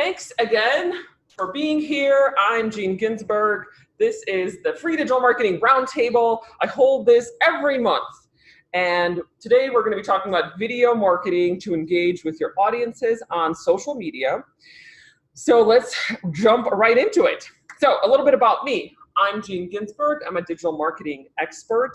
Thanks again for being here. I'm Ginzburg. This is the Free Digital Marketing Roundtable. I hold this every month. And today we're going to be talking about video marketing to engage with your audiences on social media. So let's jump right into it. So a little bit about me. I'm Ginzburg. I'm a digital marketing expert.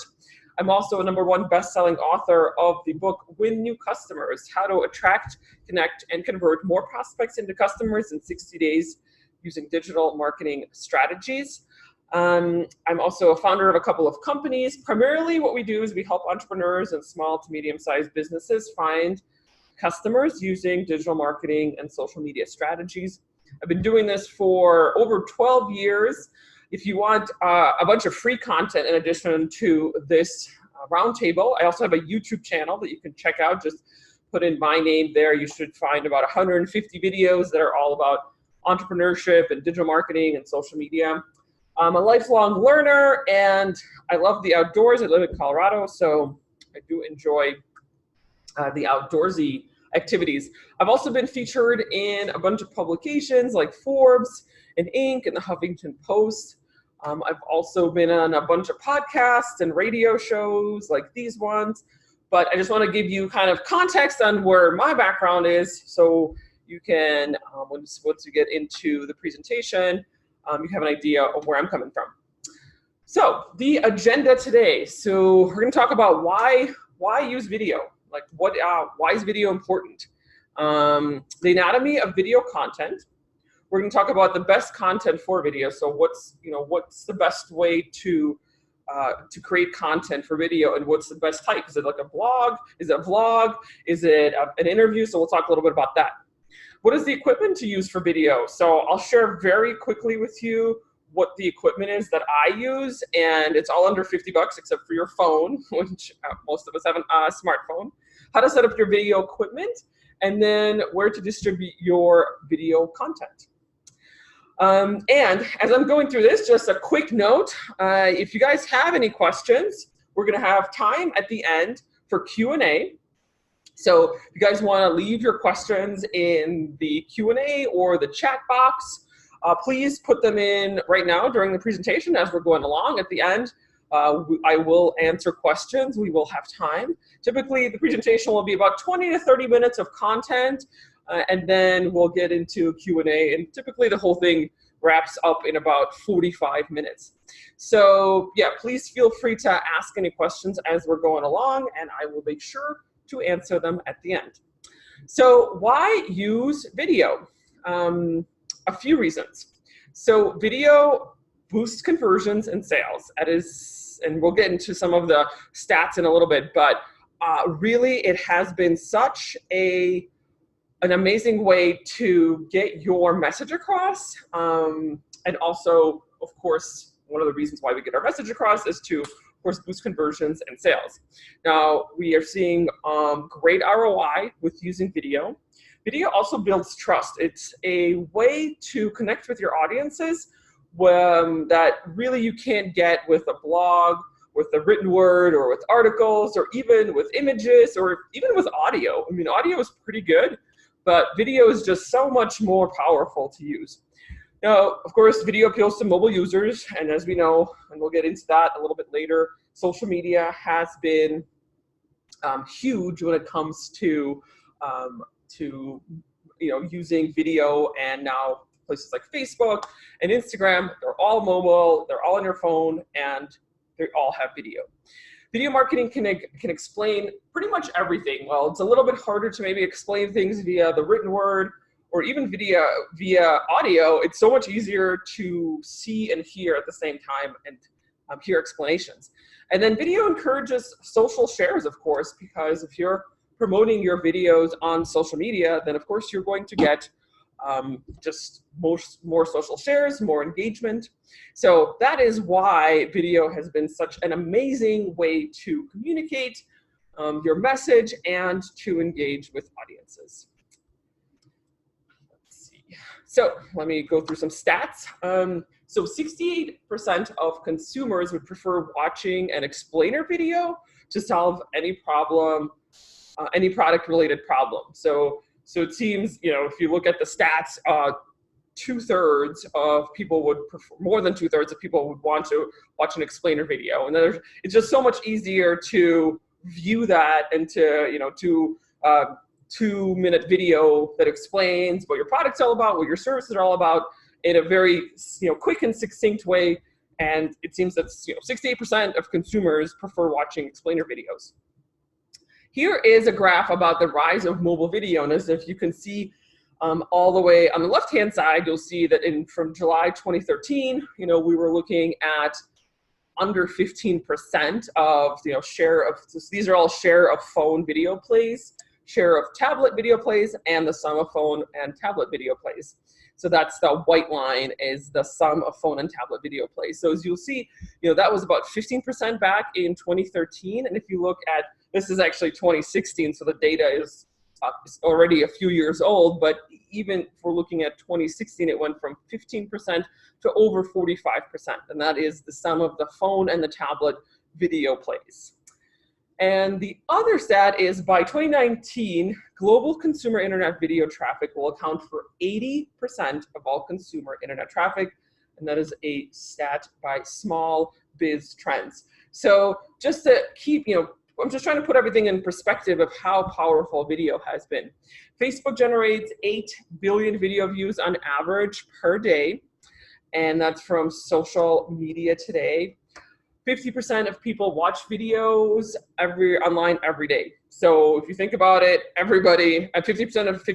I'm also a #1 best-selling author of the book, Win New Customers, How to Attract, Connect, and Convert More Prospects into Customers in 60 Days Using Digital Marketing Strategies. I'm also a founder of a couple of companies. Primarily what we do is we help entrepreneurs and small to medium-sized businesses find customers using digital marketing and social media strategies. I've been doing this for over 12 years. If you want a bunch of free content in addition to this roundtable, I also have a YouTube channel that you can check out. Just put in my name there. You should find about 150 videos that are all about entrepreneurship and digital marketing and social media. I'm a lifelong learner and I love the outdoors. I live in Colorado, so I do enjoy the outdoorsy activities. I've also been featured in a bunch of publications like Forbes and Inc. and the Huffington Post. I've also been on a bunch of podcasts and radio shows like these ones, but I just want to give you kind of context on where my background is so you can, once you get into the presentation, you have an idea of where I'm coming from. So the agenda today. So we're going to talk about why use video? Like why is video important? The anatomy of video content. We're going to talk about the best content for video. So what's the best way to create content for video, and what's the best type? Is it like a blog? Is it a vlog? Is it an interview? So we'll talk a little bit about that. What is the equipment to use for video? So I'll share very quickly with you what the equipment is that I use, and it's all under $50 except for your phone, which most of us have a smartphone. How to set up your video equipment, and then where to distribute your video content. And as I'm going through this, just a quick note, if you guys have any questions, we're going to have time at the end for Q&A. So if you guys want to leave your questions in the Q&A or the chat box, please put them in right now during the presentation as we're going along. At the end, I will answer questions. We will have time. Typically, the presentation will be about 20 to 30 minutes of content, and then we'll get into Q&A, and typically the whole thing wraps up in about 45 minutes. So yeah, please feel free to ask any questions as we're going along, and I will make sure to answer them at the end. So why use video? A few reasons. So video boosts conversions and sales. That is, and we'll get into some of the stats in a little bit, but really it has been such an amazing way to get your message across. And also, of course, one of the reasons why we get our message across is to, of course, boost conversions and sales. Now, we are seeing great ROI with using video. Video also builds trust. It's a way to connect with your audiences that really you can't get with a blog, with a written word, or with articles, or even with images, or even with audio. I mean, audio is pretty good, but video is just so much more powerful to use. Now, of course, video appeals to mobile users, and as we know, and we'll get into that a little bit later, social media has been huge when it comes to using video, and now places like Facebook and Instagram, they're all mobile, they're all on your phone, and they all have video. Video marketing can explain pretty much everything. Well, it's a little bit harder to maybe explain things via the written word or even via audio. It's so much easier to see and hear at the same time and hear explanations. And then video encourages social shares, of course, because if you're promoting your videos on social media, then of course you're going to get just more social shares, more engagement. So that is why video has been such an amazing way to communicate your message and to engage with audiences. Let's see. So let me go through some stats. So 68% of consumers would prefer watching an explainer video to solve any problem, any product-related problem. So So it seems, if you look at the stats, 2/3 of people would prefer, more than 2/3 of people would want to watch an explainer video. And then it's just so much easier to view that and to 2-minute video that explains what your product's all about, what your services are all about in a very quick and succinct way. And it seems that 68% of consumers prefer watching explainer videos. Here is a graph about the rise of mobile video. And as if you can see all the way on the left-hand side, you'll see that from July 2013, we were looking at under 15% of share of, so these are all share of phone video plays, share of tablet video plays, and the sum of phone and tablet video plays. So that's the white line is the sum of phone and tablet video plays. So as you'll see, that was about 15% back in 2013. And if you look at, this is actually 2016, so the data is already a few years old, but even if we're looking at 2016, it went from 15% to over 45%. And that is the sum of the phone and the tablet video plays. And the other stat is by 2019, global consumer internet video traffic will account for 80% of all consumer internet traffic. And that is a stat by Small Biz Trends. So just to keep, I'm just trying to put everything in perspective of how powerful video has been. Facebook generates 8 billion video views on average per day. And that's from Social Media Today. 50% of people watch videos online every day. So if you think about it, everybody, at 50% of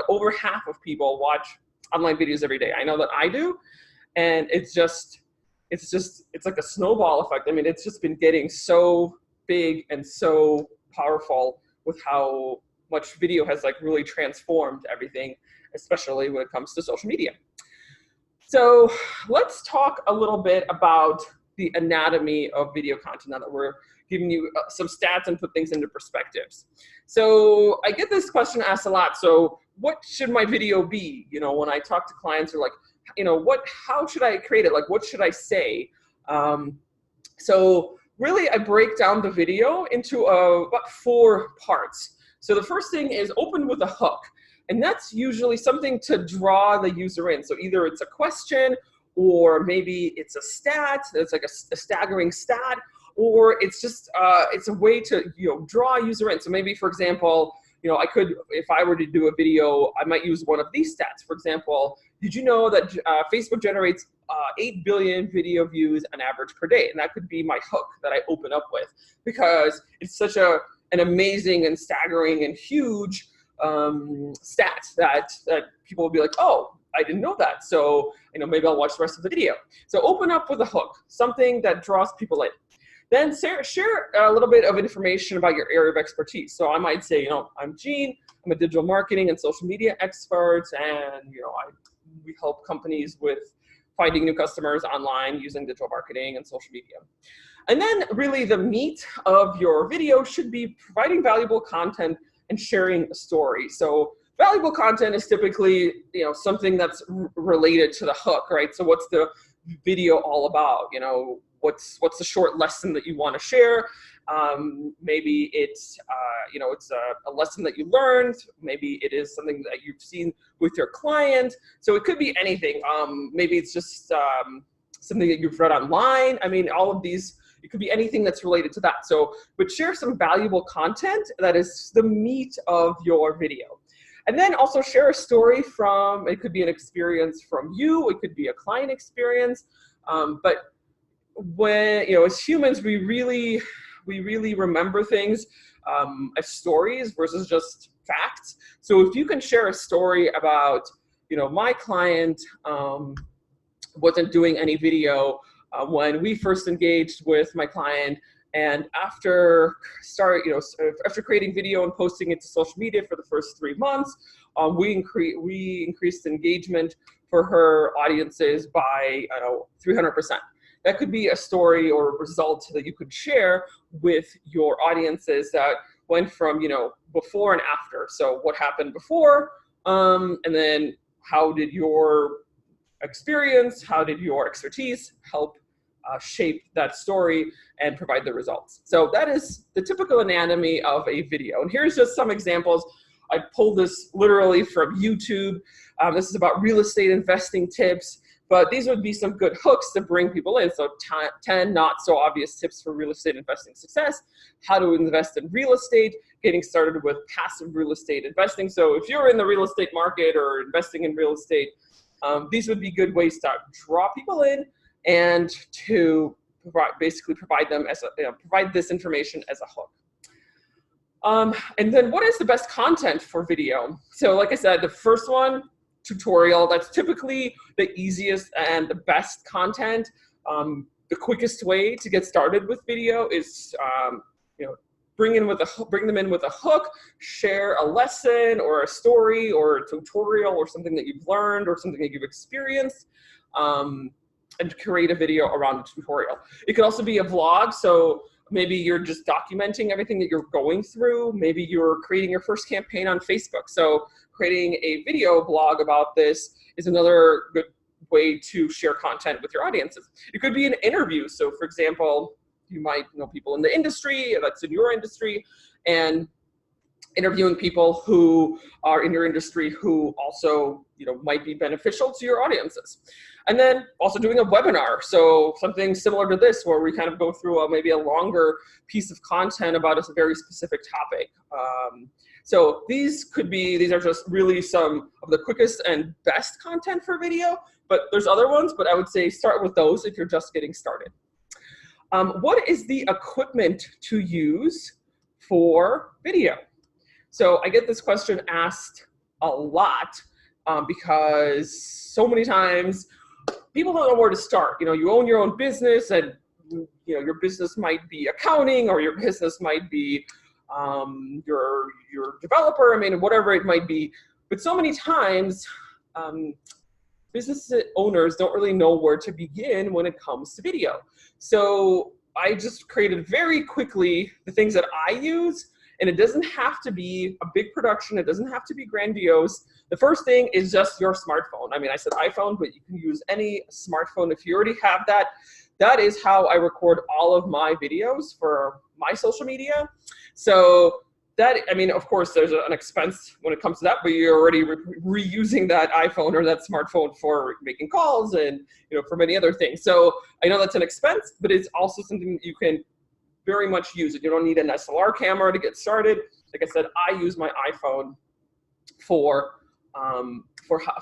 over half of people watch online videos every day. I know that I do, and it's like a snowball effect. I mean, it's just been getting so big and so powerful with how much video has really transformed everything, especially when it comes to social media. So let's talk a little bit about the anatomy of video content now that we're giving you some stats and put things into perspectives. So I get this question asked a lot. So what should my video be? When I talk to clients, they're like, how should I create it? Like, what should I say? So really, I break down the video into about 4 parts. So the first thing is open with a hook. And that's usually something to draw the user in. So either it's a question, or maybe it's a stat, it's like a staggering stat, or it's just, it's a way to, draw a user in. So maybe, for example, I could, if I were to do a video, I might use one of these stats. For example, did you know that Facebook generates 8 billion video views on average per day? And that could be my hook that I open up with, because it's such an amazing and staggering and huge stat that people will be like, oh, I didn't know that. So, maybe I'll watch the rest of the video. So open up with a hook, something that draws people in. Then share a little bit of information about your area of expertise. So I might say, I'm Gene, I'm a digital marketing and social media expert, and we help companies with finding new customers online using digital marketing and social media. And then really the meat of your video should be providing valuable content and sharing a story. So valuable content is typically, something that's related to the hook, right? So what's the video all about? What's the short lesson that you want to share? Maybe it's, it's a lesson that you learned. Maybe it is something that you've seen with your client. So it could be anything. Maybe it's just something that you've read online. I mean, all of these, it could be anything that's related to that. So, but share some valuable content that is the meat of your video. And then also share a story from, it could be an experience from you, it could be a client experience. But when, as humans, we really remember things as stories versus just facts. So if you can share a story about, my client wasn't doing any video when we first engaged with my client, and after creating video and posting it to social media for the first 3 months, we increased engagement for her audiences by 300%. That could be a story or a result that you could share with your audiences that went from before and after. So what happened before, and then how did your experience, how did your expertise help shape that story and provide the results. So that is the typical anatomy of a video. And here's just some examples. I pulled this literally from YouTube. This is about real estate investing tips, but these would be some good hooks to bring people in. So 10 not so obvious tips for real estate investing success, how to invest in real estate, getting started with passive real estate investing. So if you're in the real estate market or investing in real estate, these would be good ways to draw people in and to basically provide them as provide this information as a hook. And then what is the best content for video? So like I said, the first one, tutorial, that's typically the easiest and the best content. The quickest way to get started with video is bring them in with a hook, share a lesson or a story or a tutorial or something that you've learned or something that you've experienced, and create a video around the tutorial. It could also be a vlog, so maybe you're just documenting everything that you're going through. Maybe you're creating your first campaign on Facebook. So creating a video blog about this is another good way to share content with your audiences. It could be an interview. So for example, you might know people in the industry, that's in your industry, and interviewing people who are in your industry who also might be beneficial to your audiences. And then also doing a webinar, so something similar to this where we kind of go through maybe a longer piece of content about a very specific topic. So these are just really some of the quickest and best content for video, but there's other ones, but I would say start with those if you're just getting started. What is the equipment to use for video? So I get this question asked a lot because so many times people don't know where to start. You own your own business, and your business might be accounting, or your business might be your developer. I mean, whatever it might be. But so many times, business owners don't really know where to begin when it comes to video. So I just created very quickly the things that I use. And it doesn't have to be a big production. It doesn't have to be grandiose. The first thing is just your smartphone. I mean, I said iPhone, but you can use any smartphone if you already have that. That is how I record all of my videos for my social media. So that, I mean, of course, there's an expense when it comes to that, but you're already reusing that iPhone or that smartphone for making calls and for many other things. So I know that's an expense, but it's also something that you can very much use it. You don't need an SLR camera to get started. Like I said, I use my iPhone for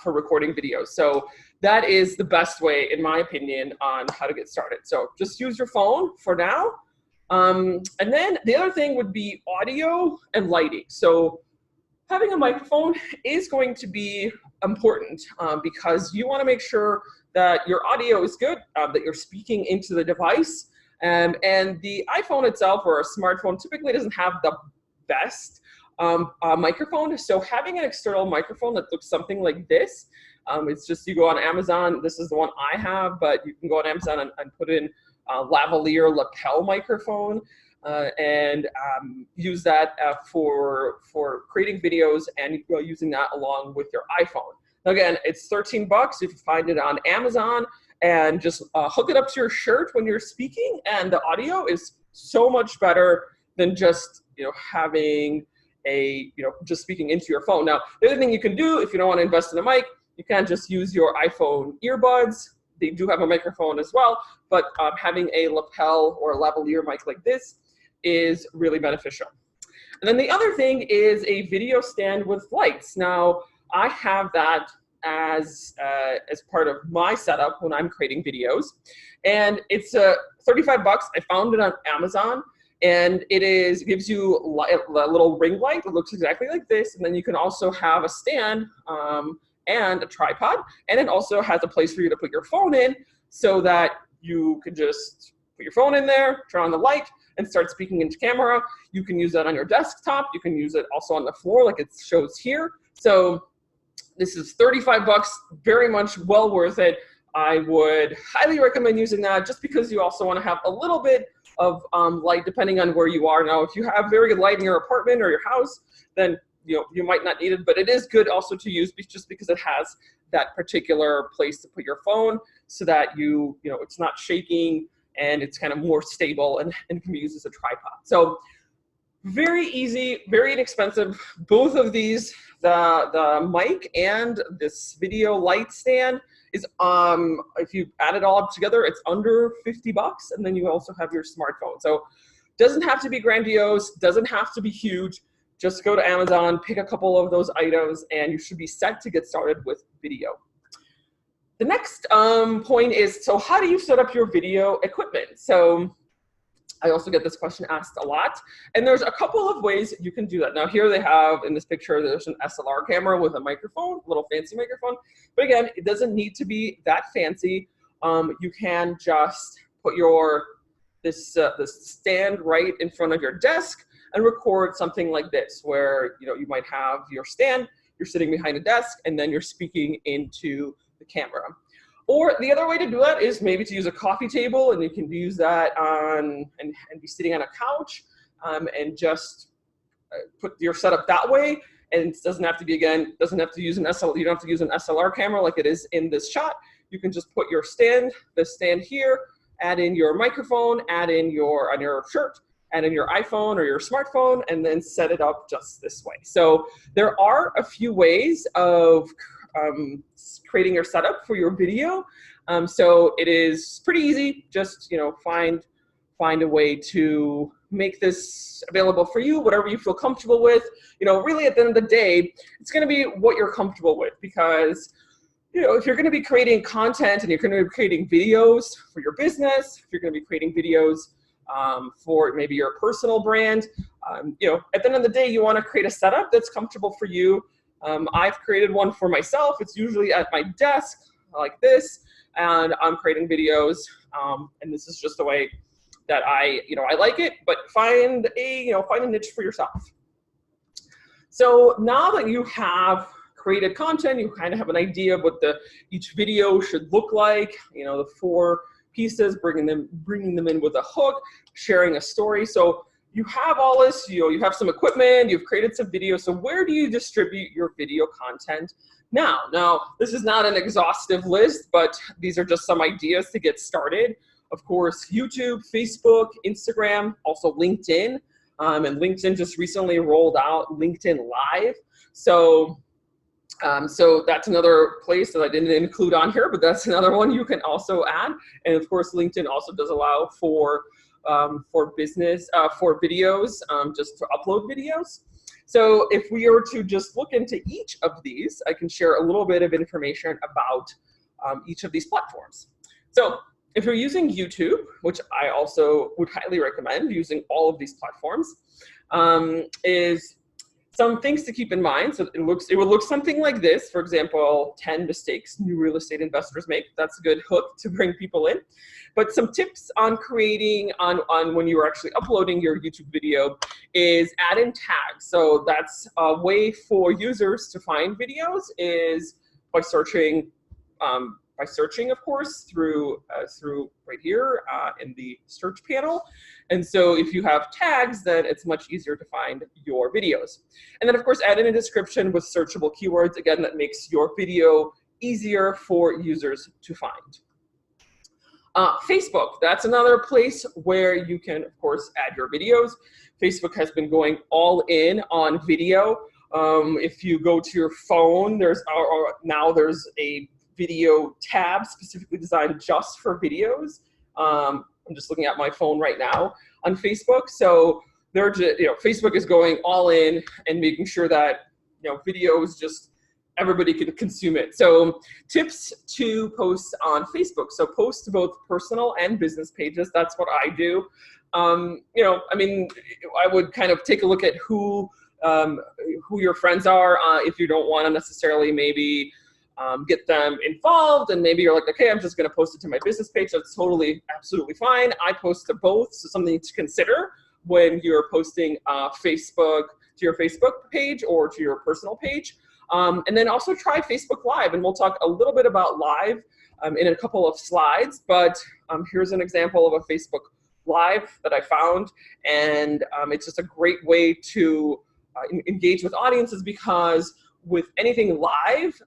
recording videos. So that is the best way, in my opinion, on how to get started. So just use your phone for now. And then the other thing would be audio and lighting. So having a microphone is going to be important because you want to make sure that your audio is good, that you're speaking into the device. And the iPhone itself or a smartphone typically doesn't have the best microphone. So having an external microphone that looks something like this, it's just you go on Amazon. This is the one I have, but you can go on Amazon and put in lavalier lapel microphone and use that for creating videos and using that along with your iPhone. Again, it's $13 if you find it on Amazon. And just hook it up to your shirt when you're speaking, and the audio is so much better than just having just speaking into your phone. Now, the other thing you can do if you don't want to invest in a mic, you can just use your iPhone earbuds. They do have a microphone as well, but having a lapel or a lavalier mic like this is really beneficial. And then the other thing is a video stand with lights. Now, I have that as part of my setup when I'm creating videos, and it's $35. I found it on Amazon, and it gives you a little ring light. It looks exactly like this, and then you can also have a stand and a tripod, and it also has a place for you to put your phone in, so that you can just put your phone in there, turn on the light, and start speaking into camera. You can use that on your desktop. You can use it also on the floor, like it shows here. So this is $35, very much well worth it. I would highly recommend using that just because you also want to have a little bit of light depending on where you are. Now, if you have very good light in your apartment or your house, then you might not need it, but it is good also to use just because it has that particular place to put your phone so that it's not shaking and it's kind of more stable and can be used as a tripod. So Very easy, very inexpensive. Both of these, the mic and this video light stand is, if you add it all up together, it's under 50 bucks. And then you also have your smartphone. So doesn't have to be grandiose, doesn't have to be huge. Just go to Amazon, pick a couple of those items, and you should be set to get started with video. The next point is, so how do you set up your video equipment? So I also get this question asked a lot, and there's a couple of ways you can do that. Now here they have, in this picture, there's an SLR camera with a microphone, a little fancy microphone. But again, it doesn't need to be that fancy. You can just put this stand right in front of your desk and record something like this, where you might have your stand, you're sitting behind a desk, and then you're speaking into the camera. Or the other way to do that is maybe to use a coffee table, and you can use that on and be sitting on a couch, and just put your setup that way. And it doesn't have to be, again, doesn't have to use an SLR. You don't have to use an SLR camera like it is in this shot. You can just put your stand, the stand here, add in your microphone, add in on your shirt, add in your iPhone or your smartphone, and then set it up just this way. So there are a few ways of creating your setup for your video. So it is pretty easy. Just find a way to make this available for you, whatever you feel comfortable with. Really at the end of the day, it's going to be what you're comfortable with, because if you're going to be creating content and you're going to be creating videos for your business, if you're going to be creating videos for maybe your personal brand, at the end of the day, you want to create a setup that's comfortable for you. I've created one for myself. It's usually at my desk like this, and I'm creating videos, and this is just the way that I like it. But find a niche for yourself. So now that you have created content, you kind of have an idea of what each video should look like. The 4 pieces, bringing them in with a hook, sharing a story. So you have all this, you have some equipment, you've created some videos. So where do you distribute your video content now? Now, this is not an exhaustive list, but these are just some ideas to get started. Of course, YouTube, Facebook, Instagram, also LinkedIn. And LinkedIn just recently rolled out LinkedIn Live. So that's another place that I didn't include on here, but that's another one you can also add. And of course, LinkedIn also does allow for business, for videos, just to upload videos. So if we were to just look into each of these, I can share a little bit of information about each of these platforms. So if you're using YouTube, which I also would highly recommend using all of these platforms, is some things to keep in mind. So it would look something like this. For example, 10 mistakes new real estate investors make. That's a good hook to bring people in. But some tips on creating on when you're actually uploading your YouTube video is add in tags. So that's a way for users to find videos is by searching, of course, through right here in the search panel. And so if you have tags, then it's much easier to find your videos. And then of course, add in a description with searchable keywords. Again, that makes your video easier for users to find. Facebook, that's another place where you can, of course, add your videos. Facebook has been going all in on video. If you go to your phone, now there's a video tab specifically designed just for videos. I'm just looking at my phone right now on Facebook. So Facebook is going all in and making sure that videos just everybody can consume it. So tips to post on Facebook. So post to both personal and business pages. That's what I do. I would kind of take a look at who your friends are. If you don't want to necessarily maybe get them involved, and maybe you're like, okay, I'm just going to post it to my business page. That's totally, absolutely fine. I post to both, so something to consider when you're posting to your Facebook page or to your personal page. And then also try Facebook Live, and we'll talk a little bit about Live in a couple of slides, but here's an example of a Facebook Live that I found, and it's just a great way to engage with audiences, because with anything live,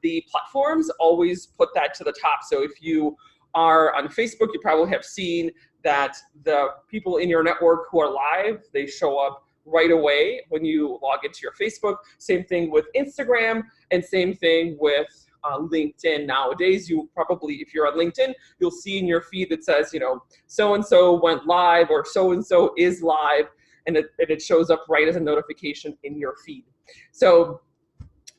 the platforms always put that to the top. So if you are on Facebook, you probably have seen that the people in your network who are live, they show up right away when you log into your Facebook. Same thing with Instagram, and same thing with LinkedIn. Nowadays, you probably, if you're on LinkedIn, you'll see in your feed that says, you know, so-and-so went live, or so-and-so is live, and it shows up right as a notification in your feed. So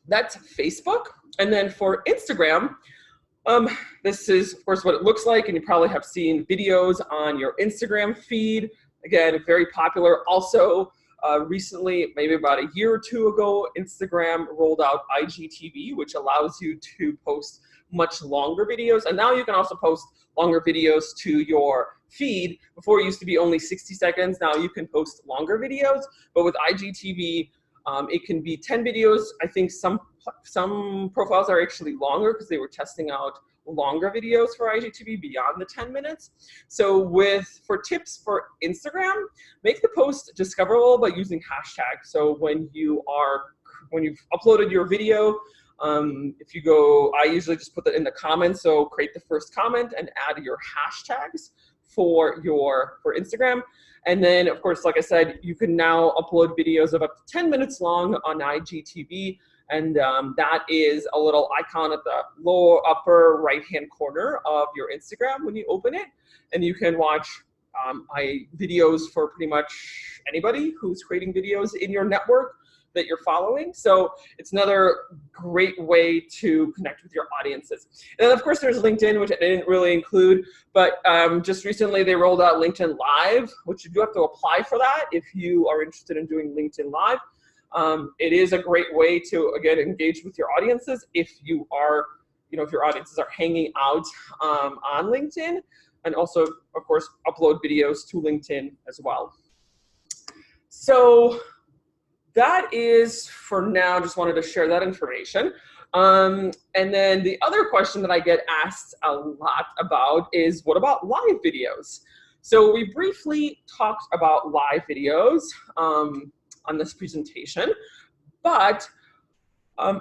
that's Facebook. And then for Instagram, this is, of course, what it looks like, and you probably have seen videos on your Instagram feed. Again, very popular. Also, recently, maybe about a year or two ago, Instagram rolled out IGTV, which allows you to post much longer videos. And now you can also post longer videos to your feed. Before, it used to be only 60 seconds. Now you can post longer videos. But with IGTV, it can be 10 videos. I think some profiles are actually longer because they were testing out longer videos for IGTV beyond the 10 minutes. So for tips for Instagram, make the post discoverable by using hashtags. So when you've uploaded your video, if you go, I usually just put that in the comments. So create the first comment and add your hashtags for Instagram. And then, of course, like I said, you can now upload videos of up to 10 minutes long on IGTV. And that is a little icon at the lower upper right-hand corner of your Instagram when you open it. And you can watch videos for pretty much anybody who's creating videos in your network that you're following. So it's another great way to connect with your audiences. And then, of course, there's LinkedIn, which I didn't really include, but just recently they rolled out LinkedIn Live, which you do have to apply for that if you are interested in doing LinkedIn Live. It is a great way to, again, engage with your audiences if you are, if your audiences are hanging out on LinkedIn, and also, of course, upload videos to LinkedIn as well. So that is for now. Just wanted to share that information. And then the other question that I get asked a lot about is, what about live videos? So we briefly talked about live videos on this presentation, but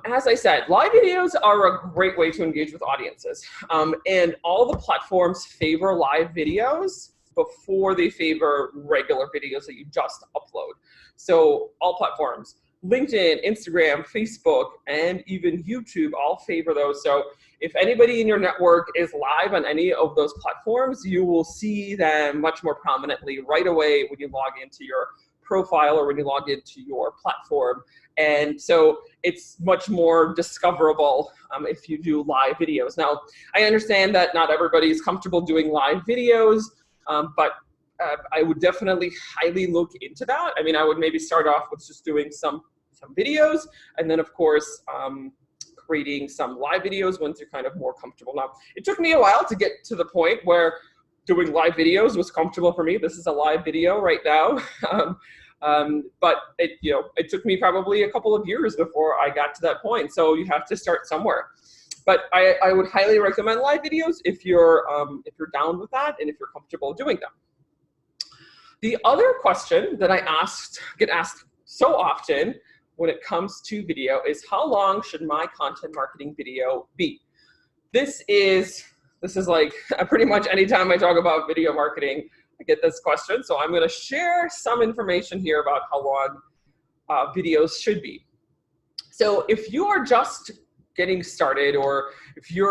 as I said, live videos are a great way to engage with audiences. And all the platforms favor live videos before they favor regular videos that you just upload. So all platforms, LinkedIn, Instagram, Facebook, and even YouTube all favor those. So if anybody in your network is live on any of those platforms, you will see them much more prominently right away when you log into your profile or when you log into your platform. And so it's much more discoverable if you do live videos. Now, I understand that not everybody is comfortable doing live videos, but I would definitely highly look into that. I mean, I would maybe start off with just doing some videos, and then, of course, creating some live videos once you're kind of more comfortable. Now, it took me a while to get to the point where doing live videos was comfortable for me. This is a live video right now. But it took me probably a couple of years before I got to that point. So you have to start somewhere. But I would highly recommend live videos if you're down with that and if you're comfortable doing them. The other question that I get asked so often when it comes to video is, how long should my content marketing video be? This is like pretty much anytime I talk about video marketing, I get this question. So I'm going to share some information here about how long videos should be. So if you are just getting started, or if you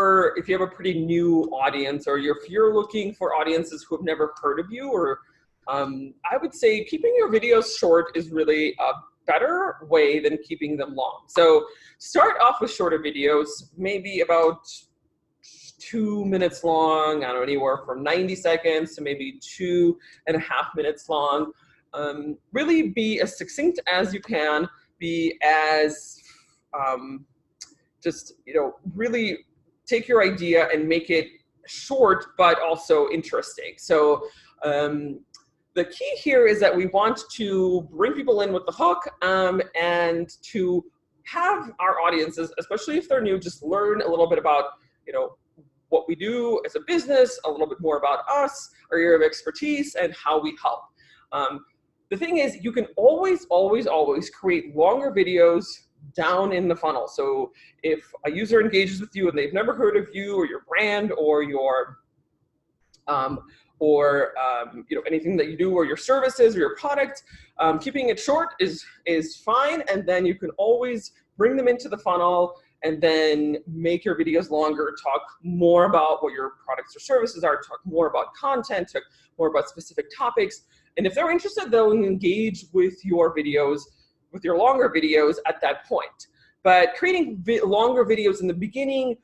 have a pretty new audience, or if you're looking for audiences who have never heard of you, or I would say keeping your videos short is really a better way than keeping them long. So start off with shorter videos, maybe about 2 minutes long, I don't know, anywhere from 90 seconds to maybe 2.5 minutes long. Really be as succinct as you can, be as really take your idea and make it short, but also interesting. So the key here is that we want to bring people in with the hook, and to have our audiences, especially if they're new, just learn a little bit about, what we do as a business, a little bit more about us, our area of expertise, and how we help. The thing is, you can always create longer videos down in the funnel. So if a user engages with you and they've never heard of you or your brand or your anything that you do or your services or your product. Keeping it short is fine, and then you can always bring them into the funnel and then make your videos longer, talk more about what your products or services are, talk more about content, talk more about specific topics. And if they're interested, they'll engage with your videos, with your longer videos at that point. But creating longer videos in the beginning,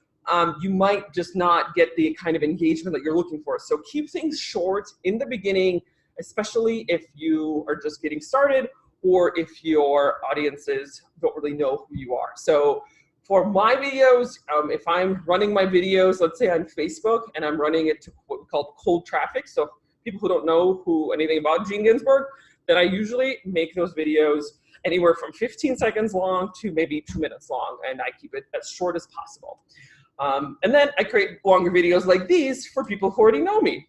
you might just not get the kind of engagement that you're looking for. So keep things short in the beginning, especially if you are just getting started or if your audiences don't really know who you are. So for my videos, if I'm running my videos, let's say on Facebook, and I'm running it to what we call cold traffic, so people who don't know anything about Gene Ginzburg, then I usually make those videos anywhere from 15 seconds long to maybe 2 minutes long, and I keep it as short as possible. And then I create longer videos like these for people who already know me,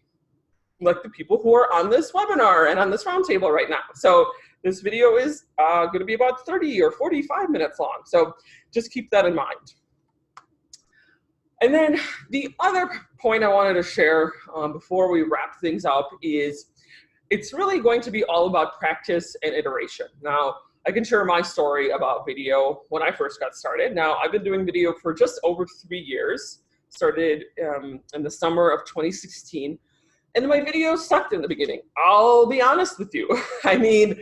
like the people who are on this webinar and on this roundtable right now. So this video is going to be about 30 or 45 minutes long. So just keep that in mind. And then the other point I wanted to share before we wrap things up is it's really going to be all about practice and iteration. Now, I can share my story about video when I first got started. Now, I've been doing video for just over 3 years, started in the summer of 2016. And my videos sucked in the beginning. I'll be honest with you. I mean,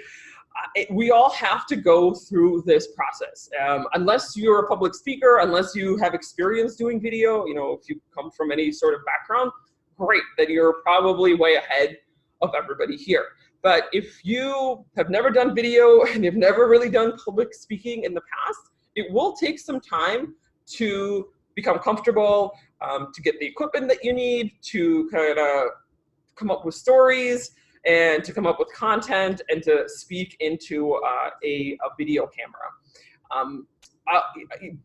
we all have to go through this process. Unless you're a public speaker, unless you have experience doing video, if you come from any sort of background, great, then you're probably way ahead of everybody here. But if you have never done video and you've never really done public speaking in the past, it will take some time to become comfortable, to get the equipment that you need, to kind of come up with stories, and to come up with content, and to speak into a video camera.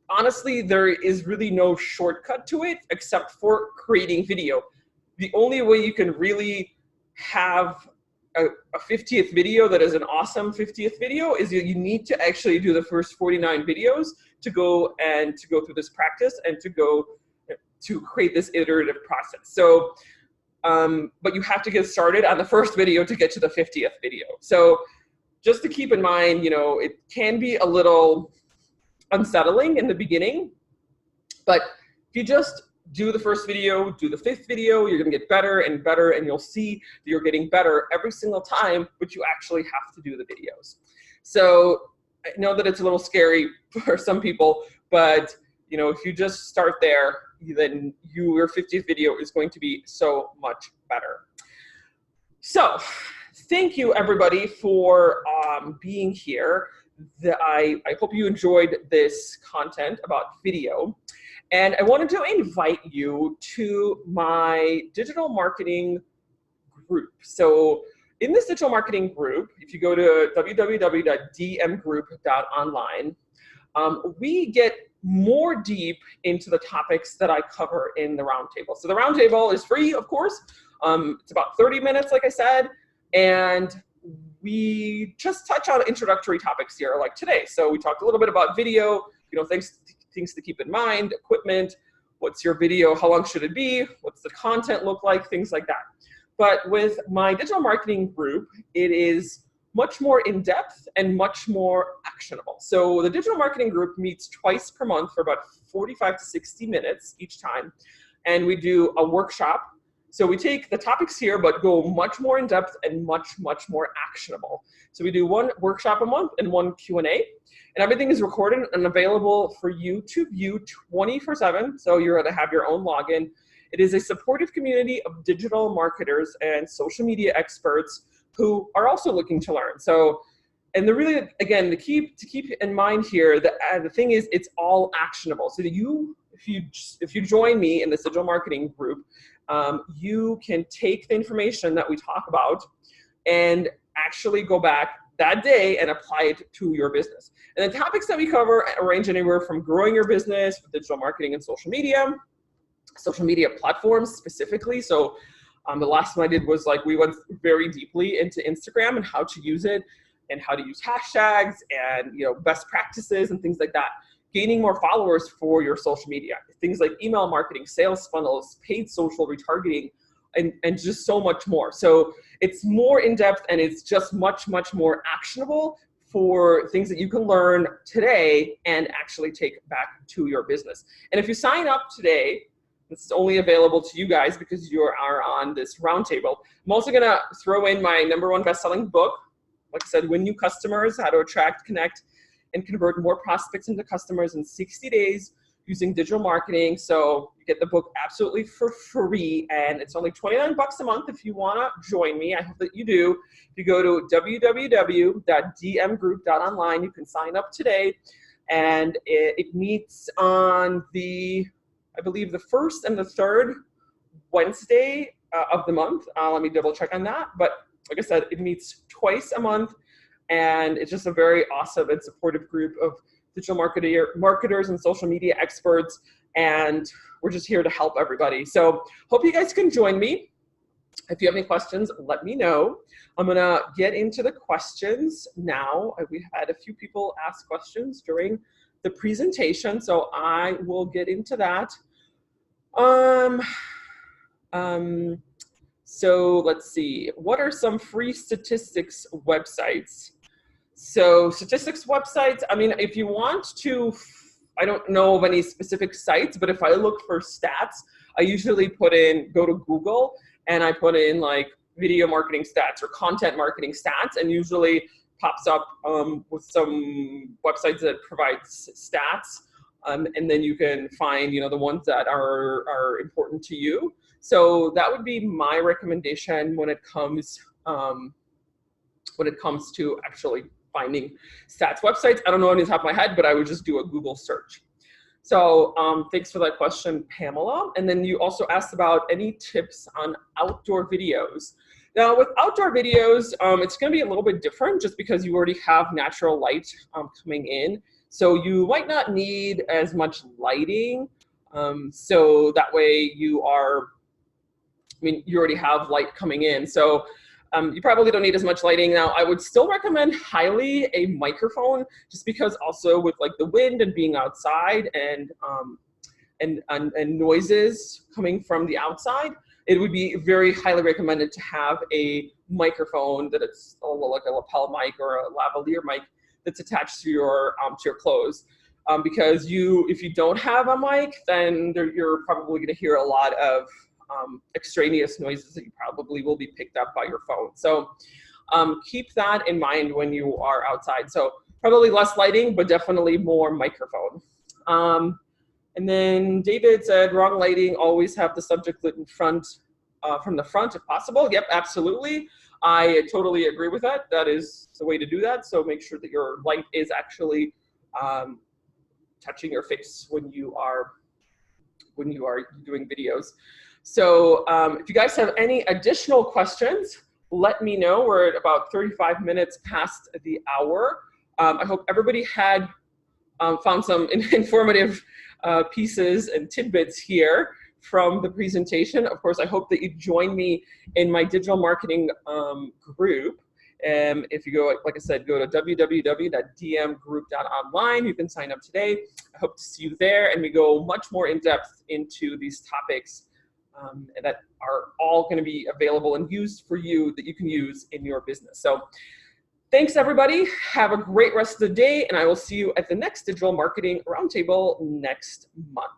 Honestly, there is really no shortcut to it except for creating video. The only way you can really have a 50th video that is an awesome 50th video is you need to actually do the first 49 videos to go through this practice and to create this iterative process. So, but you have to get started on the first video to get to the 50th video. So just to keep in mind, it can be a little unsettling in the beginning, but if you just do the first video, do the 5th video, you're gonna get better and better, and you'll see that you're getting better every single time, but you actually have to do the videos. So I know that it's a little scary for some people, but if you just start there, then your 50th video is going to be so much better. So thank you everybody for being here. I hope you enjoyed this content about video. And I wanted to invite you to my digital marketing group. So in this digital marketing group, if you go to www.dmgroup.online, we get more deep into the topics that I cover in the roundtable. So the roundtable is free, of course. It's about 30 minutes, like I said, and we just touch on introductory topics here, like today. So we talked a little bit about video, things to keep in mind, equipment, what's your video, how long should it be, what's the content look like, things like that. But with my digital marketing group, it is much more in-depth and much more actionable. So the digital marketing group meets twice per month for about 45 to 60 minutes each time. And we do a workshop. So we take the topics here, but go much more in-depth and much, much more actionable. So we do one workshop a month and one Q&A. And everything is recorded and available for you to view 24/7. So you're going to have your own login. It is a supportive community of digital marketers and social media experts who are also looking to learn. So, and again, to keep in mind here, the thing is, it's all actionable. So if you join me in this digital marketing group, you can take the information that we talk about and actually go back that day and apply it to your business. And the topics that we cover range anywhere from growing your business with digital marketing and social media platforms specifically. So the last one I did was we went very deeply into Instagram and how to use it and how to use hashtags and best practices and things like that. Gaining more followers for your social media. Things like email marketing, sales funnels, paid social retargeting, and just so much more. So it's more in depth and it's just much more actionable for things that you can learn today and actually take back to your business. And if you sign up today, it's only available to you guys because you are on this roundtable. I'm also gonna throw in my #1 best-selling book. Like I said, Win New Customers, How to Attract, Connect, and Convert More Prospects into Customers in 60 days using digital marketing. So you get the book absolutely for free, and it's only 29 bucks a month if you wanna join me. I hope that you do. If you go to www.dmgroup.online, you can sign up today, and it meets on I believe the 1st and the 3rd Wednesday of the month. Let me double check on that. But like I said, it meets twice a month, and it's just a very awesome and supportive group of digital marketers and social media experts, and we're just here to help everybody. So hope you guys can join me. If you have any questions, let me know. I'm gonna get into the questions now. We had a few people ask questions during the presentation, so I will get into that. So let's see, what are some free statistics websites? So statistics websites, I mean, if you want to, I don't know of any specific sites, but if I look for stats, I usually go to Google and I put in like video marketing stats or content marketing stats, and usually pops up with some websites that provide stats. And then you can find, the ones that are important to you. So that would be my recommendation when it comes to actually finding stats websites. I don't know on the top of my head, but I would just do a Google search. So thanks for that question, Pamela. And then you also asked about any tips on outdoor videos. Now with outdoor videos, it's gonna be a little bit different just because you already have natural light coming in. So you might not need as much lighting. So that way you already have light coming in. So you probably don't need as much lighting. Now, I would still recommend highly a microphone, just because also with like the wind and being outside and noises coming from the outside, it would be very highly recommended to have a microphone that it's like a lapel mic or a lavalier mic that's attached to your clothes. Because if you don't have a mic, then you're probably going to hear a lot of extraneous noises that you probably will be picked up by your phone. So keep that in mind when you are outside. So probably less lighting, but definitely more microphone. And then David said, wrong lighting, always have the subject lit in front, from the front if possible. Yep, absolutely. I totally agree with that. That is the way to do that. So make sure that your light is actually touching your face when you are doing videos. So if you guys have any additional questions, let me know. We're at about 35 minutes past the hour. I hope everybody had found some informative pieces and tidbits here from the presentation. Of course, I hope that you join me in my digital marketing group. If you go, like I said, go to www.dmgroup.online. You can sign up today. I hope to see you there, and we go much more in depth into these topics that are all going to be available and used for you, that you can use in your business. So thanks, everybody. Have a great rest of the day, and I will see you at the next Digital Marketing Roundtable next month.